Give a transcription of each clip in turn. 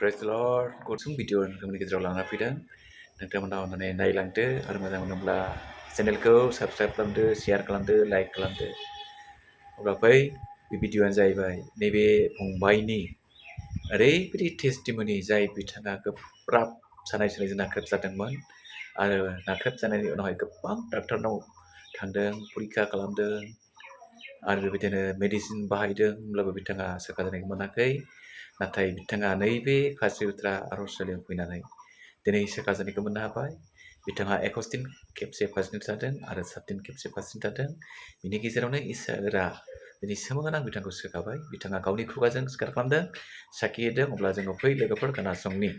Praise the Lord. गुसुं video नोंथांमोननि गेजेराव लाना फैदों। नोंथांमोना अननानै नायलांदो आरो मोजां मोनोब्ला चेनेलखौ साबस्क्राइब खालामदो, शेयार खालामदो, लाइक खालामदो। अब्ला बै भिडिअ'आनो जाहैबाय नैबे फंबायनि ओरैबायदि टेस्टिमनि जाय बिथाङा गोब्राब सानाय सुनायजों नाख्रेबजादोंमोन आरो नाख्रेबजानायनि उनावहाय गोबां डाक्टारनाव थांदों, परीक्षा खालामदों आरो बेबायदिनो मेडिसिन बाहायदों होमब्लाबो बिथाङा सोखा जानायखौ मोनाखै। नाथाय बिथाङा नैबे खासिउत्रा आर'जसालियाव फैनानै दिनै सोखा जानायखौ मोननो हाबाय। बिथाङा 21 दिन खेबसे फार्स्ट जादों आरो 7 दिन खेबसे फार्स्ट जादों। बिनि गेजेरावनो इसोरा दिनै सोमोनां बिथांखौ सोखाबाय। बिथाङा गावनि खुगाजों स्वीकार खालामदों, साखि होदों। अब्ला जोङो फै लोगोफोर खोनासंनि।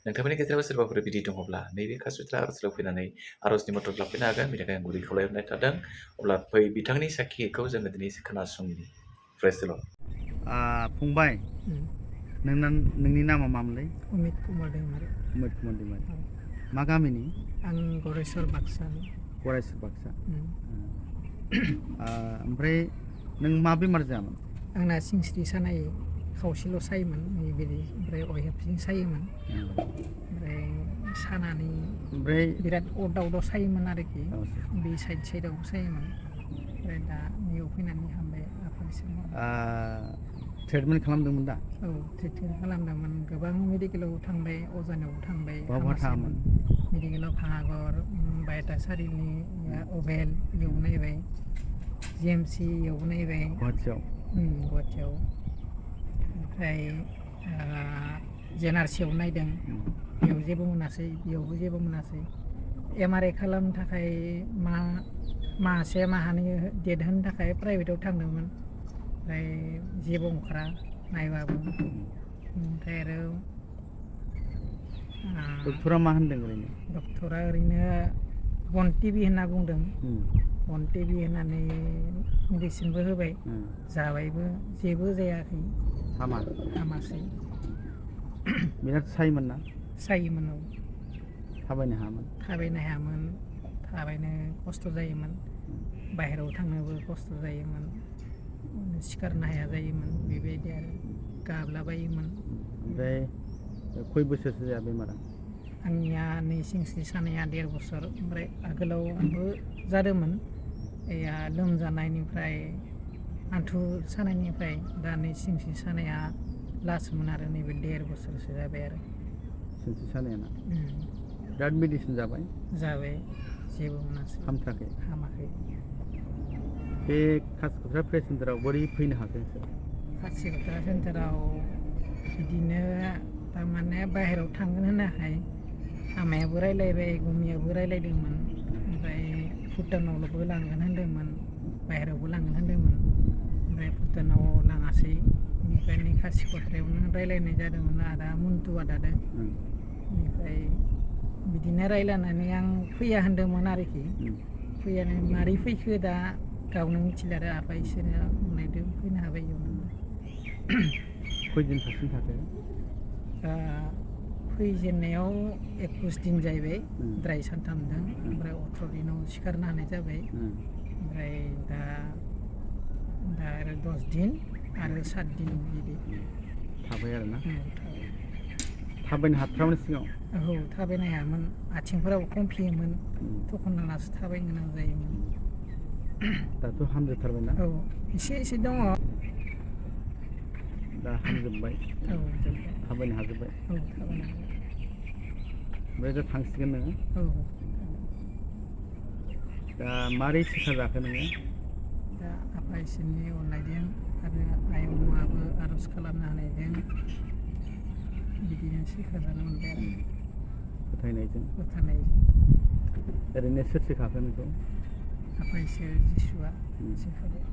नोंथांमोननि गेजेराव सोरबाफोर बिदि दङब्ला नैबे खासिउत्रा आर'जसालियाव फैनानै आर'जनि मदद लाफैनो हागोन। बेनि थाखाय आं गुरै खावलायहरनाय थादों। अब्ला फै बिथांनि साखिखौ जोङो दिनै खोनासंनि। प्रेज द लर्ड। फंबाय, नोंनि नामा मामोनलाय? अमित कुमार दैमारि। अमित कुमार दैमारि। मा गामिनि? आं गरेस्वर बाक्सानि। गरेस्वर बाक्सा। ओमफ्राय नों मा बेमार जायामोन? आंना सिंस्रि सानाय खावसेल' सायोमोन बेबायदि, ओमफ्राय अहेबजों सायोमोन। ओमफ्राय सानानै बिराद अरदाव सायोमोन आरोखि, बे साइडआव सायोमोन। ओमफ्राय दा नैयाव फैनानै हामबाय आफा इसोरनाव। ट्रिटमेन्ट खालामदोंमोन दा? औ, ट्रिटमेन्ट खालामदोंमोन। गोबां मेडिकेलाव थांबाय, अजानावबो थांबाय। बहा थाङामोन? मेडिकेलाव भाङाघर, बायटासारिनि अभेल इयावबो नायबाय, GMC इयावबो नायबाय। गुवाहाटियाव। ओमफ्राय JNRC नायदों, बेयाव जेबो मोनासै, बेयावबो जेबो मोनासै। MRI खालामनो थाखाय मासे माहानै डेट होनो थाखाय प्राइभेटाव थांदोंमोन। ओमफ्राय जेबो ओंखारा नायबाबो। ओमफ्राय आरो डक्टरा मा होनदों ओरैनो? डक्टरा ओरैनो बन टिभि होनना बुंदों। बन टिभि होननानै मेडिसिनबो होबाय, जाबायबो, जेबो जायाखै। हामासै। बिराद सायोमोन ना? सायोमोन। औ। थाबायनो हायामोन? थाबायनो खस्थ' जायोमोन। बाहेरायाव थांनोबो खस्थ' जायोमोन। सिखारनो हाया जायोमोन। बेबायदि आरो गाबलाबायोमोन। ओमफ्राय खय बोसोरसो जाया बेमारा? आंनिया नै सिंस्रि सानाया 1.5 बोसोर। ओमफ्राय आगोलावबो जादोंमोन। लोमजानायनिफ्राय, आन्थु सानायनिफ्राय दा नै सिंस्रि सानाया लासमोन आरो नैबे 1.5 बोसोरसो जाबाय आरो। सिंस्रि सानाया ना? बिराद मेडिसिन जाबाय? जाबाय, जेबो मोनासै। हामाखै। बे खासिक'त्रा प्रे सेन्टाराव बोरै फैनो हाखो नोंसोर? खासिक'त्रा सेन्टाराव बिदिनो थारमाने बाहेरायाव थांगोन होनाखै, आमायाबो रायलायबाय, गुमियाबो रायलायदोंमोन। ओमफ्राय भुटानावल'बो लांगोन होनदोंमोन, बाहेरायावबो लांगोन होनदोंमोन। ओमफ्राय भुटानाव लाङासै। बेनिफ्राय नै खासिक'त्रायावनो रायलायनाय जादोंमोन आदा मन्टु आदाजों। बेनिफ्राय बिदिनो रायलायनानै आं फैया होनदोंमोन आरोखि। फैयानो मारै फैखो दा गावनो मिथिला आरो आफा इसोरा बुंनायदों फैनो हाबाय इयावनो। खयदिन थासिम थाखो? फैजेननायाव 21 दिन जाहैबाय, द्राय सानथामजों। ओमफ्राय 18 दिनाव सिखारनो हानाय जाबाय। ओमफ्राय दा आरो 10 दिन आरो 7 दिन बिदि थाबाय आरो ना? थाबाय। थाबायनो हाथारामोन सिगाङाव? औ, थाबायनो हायामोन। आथिंफोराबो खंफ्लियोमोन, थखन लानासो थाबायनो गोनां जायोमोन। दाथ' हामजोबथारबाय ना? औ, एसे दङ। दा हामजोब्बाय? औ, जोब्बाय। थाबायनो हाजोब्बाय? औ, थाबायनो हाबाय। ओमफ्राय दा थांसिगोन नोङो? औ। दा मारै सोखा जाखो नोङो? दा आफा इसोरनि अननायजों आरो आयंआबो आर'ज खालामनो हानायजों बिदिनो सोखा जानो मोनबाय आरो। फोथायनायजों? ओरैनो सोर सोखाखो नोंखौ? आफा इसोर जिसुआ सोखाबाय।